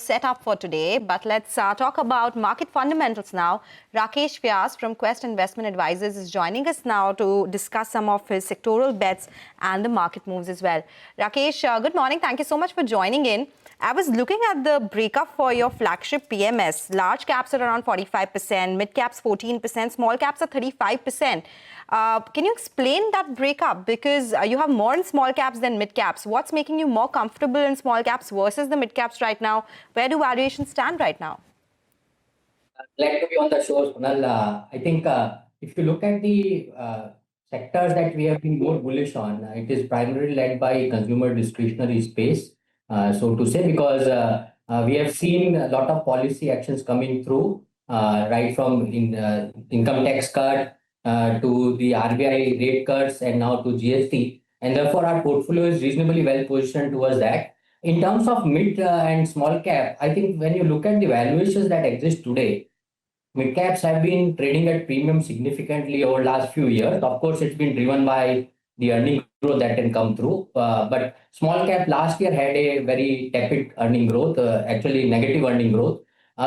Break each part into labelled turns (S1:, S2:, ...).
S1: set up for today, but let's talk about market fundamentals now. Rakesh Vyas from Quest Investment Advisors is joining us now to discuss some of his sectoral bets and the market moves as well. Rakesh, good morning. Thank you so much for joining in. I was looking at the breakup for your flagship PMS. Large caps are around 45%, mid caps 14%, small caps are 35%. Can you explain that breakup? Because you have more in small caps than mid caps. What's making you more comfortable in small caps versus the mid caps right now? Where do valuations stand right now?
S2: Glad to be on the show, Sonal. I think if you look at the sectors that we have been more bullish on, it is primarily led by consumer discretionary space, so to say, because we have seen a lot of policy actions coming through, right from income tax cut to the RBI rate cuts and now to GST. And therefore, our portfolio is reasonably well positioned towards that. In terms of mid and small cap, I think when you look at the valuations that exist today, mid caps have been trading at premium significantly over last few years. Of course, it's been driven by the earning growth that can come through. But small cap last year had a very tepid earning growth, actually negative earning growth.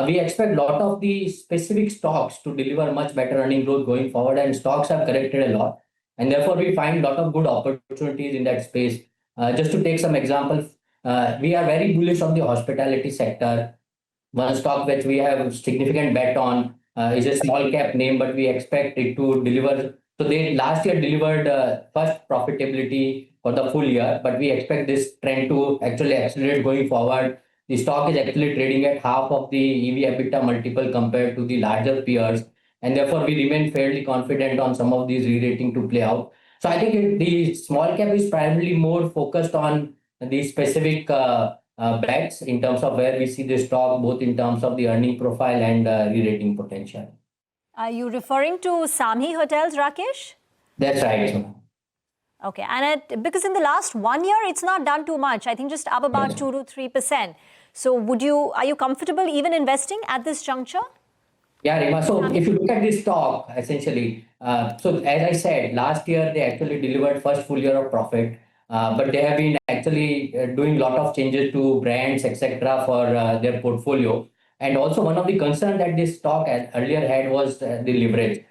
S2: We expect a lot of the specific stocks to deliver much better earning growth going forward, and stocks have corrected a lot. And therefore, we find a lot of good opportunities in that space. Just to take some examples, we are very bullish on the hospitality sector. One stock which we have significant bet on is a small cap name, but we expect it to deliver. So they last year delivered first profitability for the full year, but we expect this trend to actually accelerate going forward. The stock is actually trading at half of the EV/EBITDA multiple compared to the larger peers, and therefore we remain fairly confident on some of these re-rating to play out. So I think the small cap is primarily more focused on the specific bets in terms of where we see the stock, both in terms of the earning profile and re-rating potential.
S3: Are you referring to Samhi Hotels, Rakesh?
S2: That's right.
S3: Okay, and because in the last 1 year, it's not done too much. I think just up about 2 to 3%. So are you comfortable even investing at this juncture?
S2: Yeah, Rima. So if you look at this stock, essentially, so as I said, last year they actually delivered first full year of profit, but they have been actually doing a lot of changes to brands, etc., for their portfolio. And also one of the concerns that this stock earlier had was the leverage.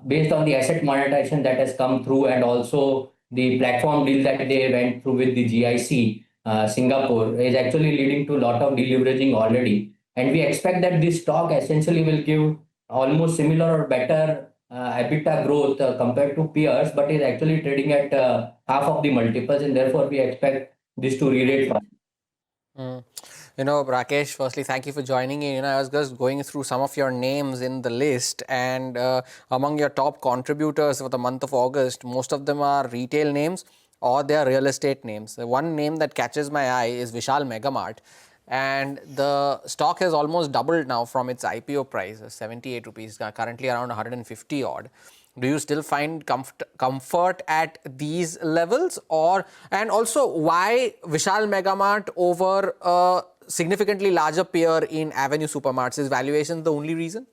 S2: Based on the asset monetization that has come through, and also the platform deal that they went through with the GIC Singapore is actually leading to a lot of deleveraging already. And we expect that this stock essentially will give almost similar or better EBITDA growth compared to peers, but is actually trading at half of the multiples, and therefore we expect this to re-rate.
S4: Rakesh, firstly, thank you for joining in. I was just going through some of your names in the list, and among your top contributors for the month of August, most of them are retail names or they are real estate names. The one name that catches my eye is Vishal Mega Mart, and the stock has almost doubled now from its IPO price, 78 rupees, currently around 150 odd. Do you still find comfort at these levels? And also, why Vishal Mega Mart over a significantly larger peer in Avenue Supermarts? Is valuation the only reason?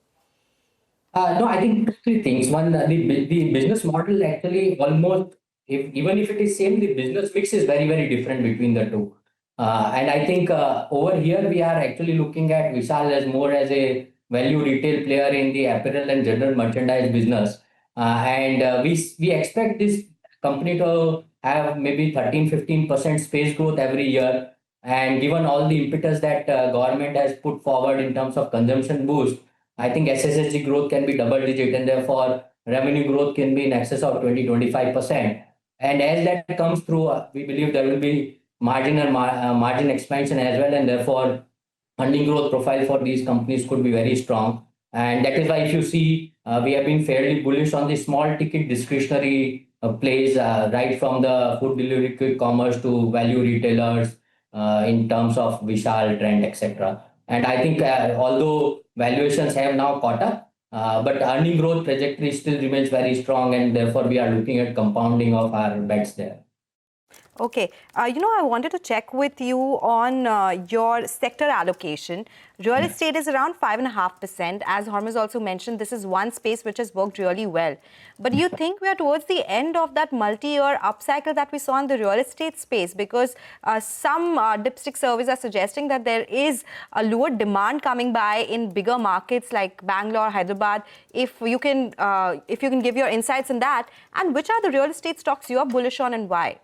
S2: No, I think three things. One, the business model actually almost, even if it is same, the business mix is very, very different between the two. And I think over here we are actually looking at Vishal as more as a value retail player in the apparel and general merchandise business. And we expect this company to have maybe 13-15% space growth every year. And given all the impetus that government has put forward in terms of consumption boost, I think SSSG growth can be double digit, and therefore revenue growth can be in excess of 20-25%. And as that comes through, we believe there will be margin expansion as well, and therefore earning growth profile for these companies could be very strong. And that is why if you see, we have been fairly bullish on the small ticket discretionary plays, right from the food delivery, quick commerce to value retailers in terms of Vishal, Trend, etc. And I think although valuations have now caught up, but earning growth trajectory still remains very strong, and therefore we are looking at compounding of our bets there.
S1: Okay. I wanted to check with you on your sector allocation. Real estate is around 5.5%. As Hormuz also mentioned, this is one space which has worked really well. But do you think we are towards the end of that multi-year upcycle that we saw in the real estate space? Because some dipstick surveys are suggesting that there is a lower demand coming by in bigger markets like Bangalore, Hyderabad. If you can give your insights on that, and which are the real estate stocks you are bullish on and why?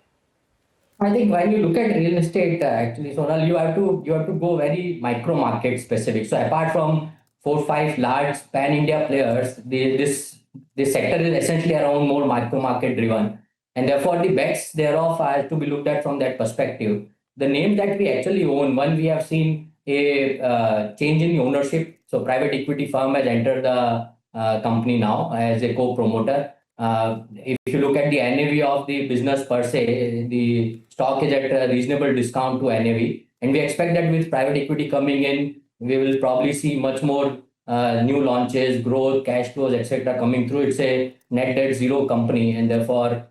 S2: I think when you look at real estate, actually, Sonal, you have to go very micro market specific. So apart from 4 or 5 large pan India players, this sector is essentially around more micro market driven, and therefore the bets thereof are to be looked at from that perspective. The names that we actually own, one, we have seen a change in the ownership. So private equity firm has entered the company now as a co-promoter. If you look at the NAV of the business per se, the stock is at a reasonable discount to NAV. And we expect that with private equity coming in, we will probably see much more new launches, growth, cash flows, etc. coming through. It's a net debt zero company. And therefore,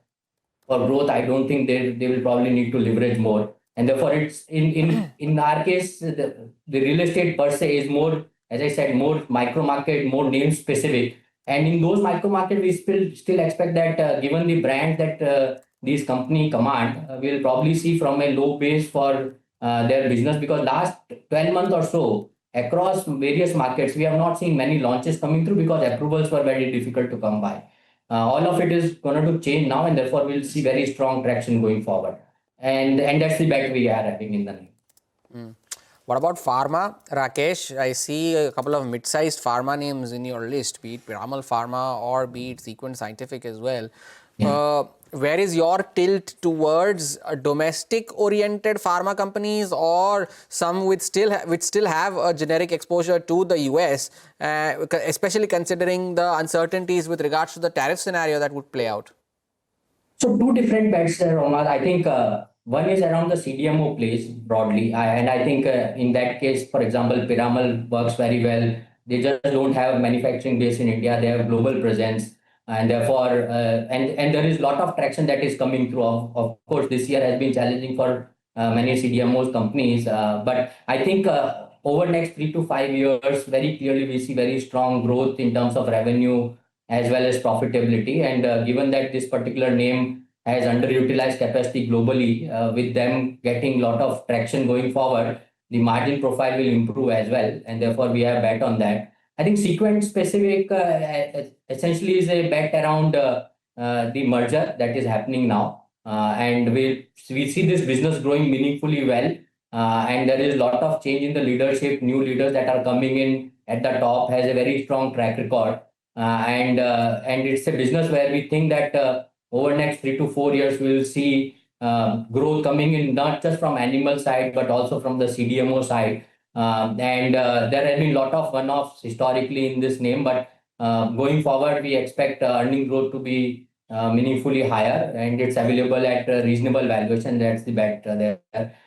S2: for growth, I don't think they will probably need to leverage more. And therefore, it's in our case, the real estate per se is more, as I said, more micro market, more name specific. And in those micro market, we still expect that given the brand that these company command, we'll probably see from a low base for their business, because last 12 months or so, across various markets, we have not seen many launches coming through because approvals were very difficult to come by. All of it is going to change now, and therefore we'll see very strong traction going forward. And that's the bet we are having in the name.
S4: What about pharma, Rakesh? I see a couple of mid-sized pharma names in your list, be it Piramal Pharma or be it Sequent Scientific as well. Yeah. Where is your tilt towards domestic-oriented pharma companies or some which still have a generic exposure to the US, especially considering the uncertainties with regards to the tariff scenario that would play out?
S2: So two different bets there, Omar. I think one is around the CDMO place broadly. And I think in that case, for example, Piramal works very well. They just don't have manufacturing base in India. They have global presence. And therefore, and there is a lot of traction that is coming through. Of course, this year has been challenging for many CDMOs companies. But I think over next 3 to 5 years, very clearly we see very strong growth in terms of revenue as well as profitability. And given that this particular name has underutilized capacity globally, with them getting a lot of traction going forward, the margin profile will improve as well. And therefore, we have bet on that. I think Sequent specific essentially is a bet around the merger that is happening now. And we see this business growing meaningfully well. And there is a lot of change in the leadership, new leaders that are coming in at the top, has a very strong track record. And it's a business where we think that over next 3 to 4 years, we will see growth coming in, not just from animal side, but also from the CDMO side. And there has been a lot of one-offs historically in this name, but going forward, we expect earning growth to be meaningfully higher, and it's available at a reasonable valuation. That's the bet there.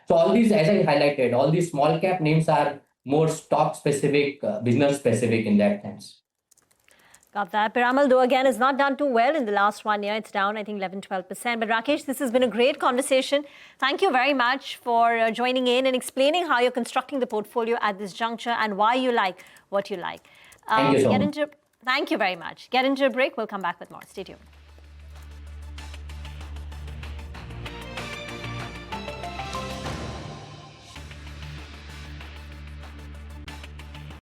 S2: So all these, as I highlighted, all these small cap names are more stock specific, business specific in that sense.
S3: Got that. Piramal, though, again, is not done too well in the last 1 year. It's down, I think, 11-12%. But Rakesh, this has been a great conversation. Thank you very much for joining in and explaining how you're constructing the portfolio at this juncture and why you like what you like.
S2: Thank you so much.
S3: Thank you very much. Get into a break. We'll come back with more. Stay tuned.